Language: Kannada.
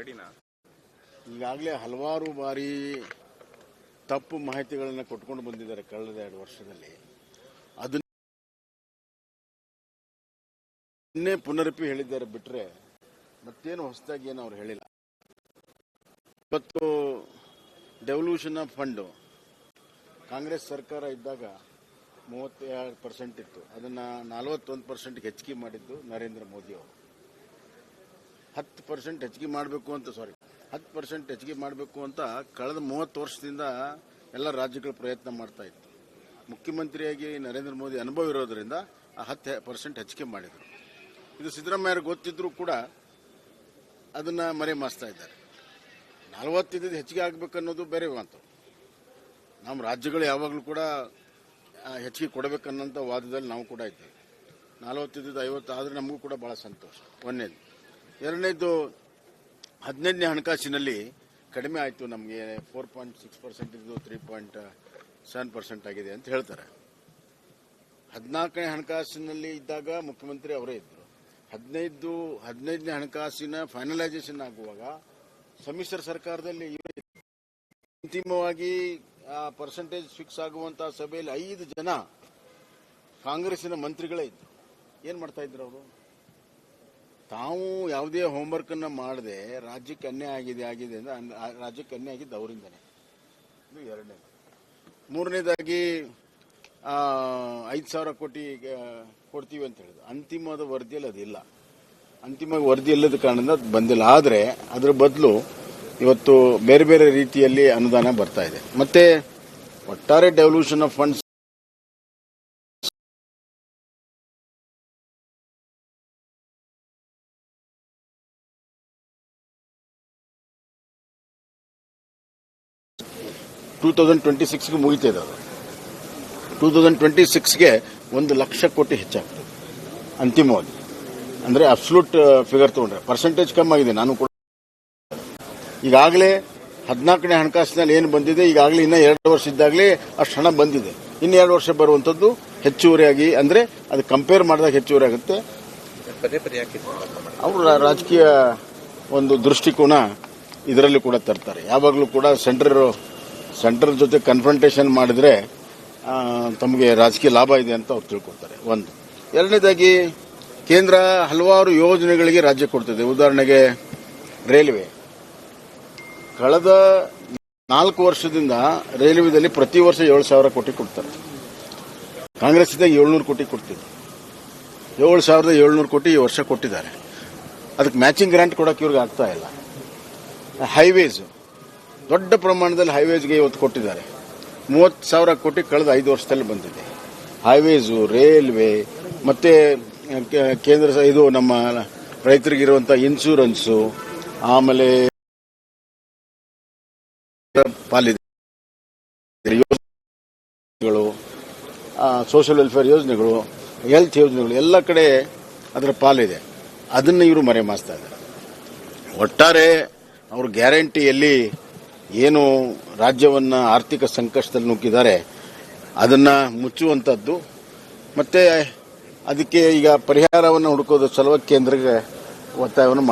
ರೆಡಿನಾ? ಈಗಾಗಲೇ ಹಲವಾರು ಬಾರಿ ತಪ್ಪು ಮಾಹಿತಿಗಳನ್ನು ಕೊಟ್ಕೊಂಡು ಬಂದಿದ್ದಾರೆ ಕಳೆದ 2 ವರ್ಷದಲ್ಲಿ. ಅದನ್ನೇ ಪುನರುಪಿ ಹೇಳಿದ್ದಾರೆ ಬಿಟ್ರೆ ಮತ್ತೇನು ಹೊಸದಾಗಿ ಏನು ಅವ್ರು ಹೇಳಿಲ್ಲ. ಇವತ್ತು ಡೆವಲ್ಯೂಷನ್ ಆಫ್ ಫಂಡು ಕಾಂಗ್ರೆಸ್ ಸರ್ಕಾರ ಇದ್ದಾಗ 32% ಇತ್ತು. ಅದನ್ನು 41%ಗೆ ಹೆಚ್ಚಿಗೆ ಮಾಡಿದ್ದು ನರೇಂದ್ರ ಮೋದಿ ಅವರು. 10% ಹೆಚ್ಚಿಗೆ ಮಾಡಬೇಕು ಅಂತ 10% ಹೆಚ್ಚಿಗೆ ಮಾಡಬೇಕು ಅಂತ ಕಳೆದ 30 ವರ್ಷದಿಂದ ಎಲ್ಲ ರಾಜ್ಯಗಳು ಪ್ರಯತ್ನ ಮಾಡ್ತಾ ಇತ್ತು. ಮುಖ್ಯಮಂತ್ರಿಯಾಗಿ ನರೇಂದ್ರ ಮೋದಿ ಅನುಭವ ಇರೋದರಿಂದ ಆ 10% ಹೆಚ್ಚಿಗೆ ಮಾಡಿದರು. ಇದು ಸಿದ್ದರಾಮಯ್ಯರಿಗೆ ಗೊತ್ತಿದ್ರೂ ಕೂಡ ಅದನ್ನು ಮರೆಮಾಚ್ತಾ ಇದ್ದಾರೆ. 40 ಹೆಚ್ಚಿಗೆ ಆಗಬೇಕನ್ನೋದು ಬೇರೆ ಮಾತು. ನಮ್ಮ ರಾಜ್ಯಗಳು ಯಾವಾಗಲೂ ಕೂಡ ಹೆಚ್ಚಿಗೆ ಕೊಡಬೇಕನ್ನೋಂಥ ವಾದದಲ್ಲಿ ನಾವು ಕೂಡ ಇದ್ದೇವೆ. 40 50 ಆದರೆ ನಮಗೂ ಕೂಡ ಬಹಳ ಸಂತೋಷ. ಒಂದನೇದು. ಎರಡನೇದು, 15ನೇ ಹಣಕಾಸಿನಲ್ಲಿ ಕಡಿಮೆ ಆಯಿತು. ನಮಗೆ 4.6% ಇದ್ದು 3.7% ಆಗಿದೆ ಅಂತ ಹೇಳ್ತಾರೆ. 14ನೇ ಹಣಕಾಸಿನಲ್ಲಿ ಇದ್ದಾಗ ಮುಖ್ಯಮಂತ್ರಿ ಅವರೇ ಇದ್ದರು. 15ನೇ ಹಣಕಾಸಿನ ಫೈನಲೈಸೇಷನ್ ಆಗುವಾಗ ಸಮ್ಮಿಶ್ರ ಸರ್ಕಾರದಲ್ಲಿ ಅಂತಿಮವಾಗಿ ಪರ್ಸೆಂಟೇಜ್ ಫಿಕ್ಸ್ ಆಗುವಂತಹ ಸಭೆಯಲ್ಲಿ 5 ಜನ ಕಾಂಗ್ರೆಸ್ಸಿನ ಮಂತ್ರಿಗಳೇ ಇದ್ರು. ಏನು ಮಾಡ್ತಾ ಇದ್ರು ಅವರು? ತಾವು ಯಾವುದೇ ಹೋಮ್ವರ್ಕ್ ಅನ್ನ ಮಾಡದೆ ರಾಜ್ಯಕ್ಕೆ ಅನ್ಯಾಯ ಆಗಿದೆ ಅಂದ್ರೆ ರಾಜ್ಯಕ್ಕೆ ಅನ್ಯಾಯ ಆಗಿದ್ದು ಅವರಿಂದನೇ. ಇದು ಎರಡನೇದು. ಮೂರನೇದಾಗಿ 5,000 ಕೋಟಿ ಕೊಡ್ತೀವಿ ಅಂತ ಹೇಳಿದ್ರು. ಅಂತಿಮವಾದ ವರದಿಯಲ್ಲಿ ಅದಿಲ್ಲ. ಅಂತಿಮ ವರದಿ ಇಲ್ಲದ ಕಾರಣದಿಂದ ಅದು ಬಂದಿಲ್ಲ. ಆದರೆ ಅದರ ಬದಲು ಇವತ್ತು ಬೇರೆ ಬೇರೆ ರೀತಿಯಲ್ಲಿ ಅನುದಾನ ಬರ್ತಾ ಇದೆ. ಮತ್ತೆ ಒಟ್ಟಾರೆ ಡೆವಲ್ಯೂಷನ್ ಆಫ್ ಫಂಡ್ಸ್ ಗೆ ಮುಗಿತಿದೆ. ಅದು 2026ಗೆ 1 ಲಕ್ಷ ಕೋಟಿ ಹೆಚ್ಚಾಗ್ತದೆ ಅಂತಿಮವಾಗಿ. ಅಂದ್ರೆ ಅಬ್ಸಲ್ಯೂಟ್ ಫಿಗರ್ ತಗೊಂಡ್ರೆ ಪರ್ಸೆಂಟೇಜ್ ಕಮ್ಮಿ ಆಗಿದೆ. ನಾನು ಕೂಡ ಈಗಾಗಲೇ 14ನೇ ಹಣಕಾಸಿನಲ್ಲಿ ಏನು ಬಂದಿದೆ, ಈಗಾಗಲೇ ಇನ್ನ 2 ವರ್ಷ ಇದ್ದಾಗಲೇ ಅಷ್ಟು ಹಣ ಬಂದಿದೆ. ಇನ್ನು 2 ವರ್ಷ ಬರುವಂತದ್ದು ಹೆಚ್ಚುವರಿಯಾಗಿ, ಅಂದ್ರೆ ಅದು ಕಂಪೇರ್ ಮಾಡಿದಾಗ ಹೆಚ್ಚುವರಿ ಆಗುತ್ತೆ. ಅವರು ರಾಜಕೀಯ ಒಂದು ದೃಷ್ಟಿಕೋನ ಇದರಲ್ಲಿ ಕೂಡ ತರ್ತಾರೆ. ಯಾವಾಗಲೂ ಕೂಡ ಸೆಂಟರ್ ಜೊತೆ ಕನ್ಫ್ರಂಟೇಷನ್ ಮಾಡಿದ್ರೆ ತಮಗೆ ರಾಜಕೀಯ ಲಾಭ ಇದೆ ಅಂತ ಅವ್ರು ತಿಳ್ಕೊಳ್ತಾರೆ. ಒಂದು. ಎರಡನೇದಾಗಿ, ಕೇಂದ್ರ ಹಲವಾರು ಯೋಜನೆಗಳಿಗೆ ರಾಜ್ಯ ಕೊಡ್ತಿದೆ. ಉದಾಹರಣೆಗೆ ರೈಲ್ವೆ. ಕಳೆದ 4 ವರ್ಷದಿಂದ ರೈಲ್ವೆದಲ್ಲಿ ಪ್ರತಿ ವರ್ಷ 7,000 ಕೋಟಿ ಕೊಡ್ತಾರೆ. ಕಾಂಗ್ರೆಸ್ ಇದ್ದಾಗ 700 ಕೋಟಿ ಕೊಡ್ತಿದ್ರು. 7,700 ಕೋಟಿ ಈ ವರ್ಷ ಕೊಟ್ಟಿದ್ದಾರೆ. ಅದಕ್ಕೆ ಮ್ಯಾಚಿಂಗ್ ಗ್ರಾಂಟ್ ಕೊಡೋಕೆ ಇವ್ರಿಗೆ ಆಗ್ತಾ ಇಲ್ಲ. ಹೈವೇಸ್, ದೊಡ್ಡ ಪ್ರಮಾಣದಲ್ಲಿ ಹೈವೇಸ್ಗೆ ಇವತ್ತು ಕೊಟ್ಟಿದ್ದಾರೆ. 30,000 ಕೋಟಿ ಕಳೆದ 5 ವರ್ಷದಲ್ಲಿ ಬಂದಿದೆ. ಹೈವೇಸು, ರೈಲ್ವೆ, ಮತ್ತೆ ಕೇಂದ್ರ ಇದು ನಮ್ಮ ರೈತರಿಗಿರುವಂತಹ ಇನ್ಶೂರೆನ್ಸು, ಆಮೇಲೆ ಪಾಲಿದೆ ಯೋಜನೆಗಳು, ಸೋಷಿಯಲ್ ವೆಲ್ಫೇರ್ ಯೋಜನೆಗಳು, ಹೆಲ್ತ್ ಯೋಜನೆಗಳು, ಎಲ್ಲ ಕಡೆ ಅದರ ಪಾಲಿದೆ. ಅದನ್ನು ಇವರು ಮರೆಮಾಚ್ತಾ ಇದ್ದಾರೆ. ಒಟ್ಟಾರೆ ಅವರು ಗ್ಯಾರಂಟಿಯಲ್ಲಿ ಏನು ರಾಜ್ಯವನ್ನ ಆರ್ಥಿಕ ಸಂಕಷ್ಟದಲ್ಲಿ ನುಗ್ಗಿದ್ದಾರೆ ಅದನ್ನ ಮುಚ್ಚುವಂತದ್ದು, ಮತ್ತೆ ಅದಕ್ಕೆ ಈಗ ಪರಿಹಾರವನ್ನು ಹುಡುಕೋದ್ರ ಸಲುವಾಗಿ ಕೇಂದ್ರಕ್ಕೆ ಒತ್ತಾಯವನ್ನು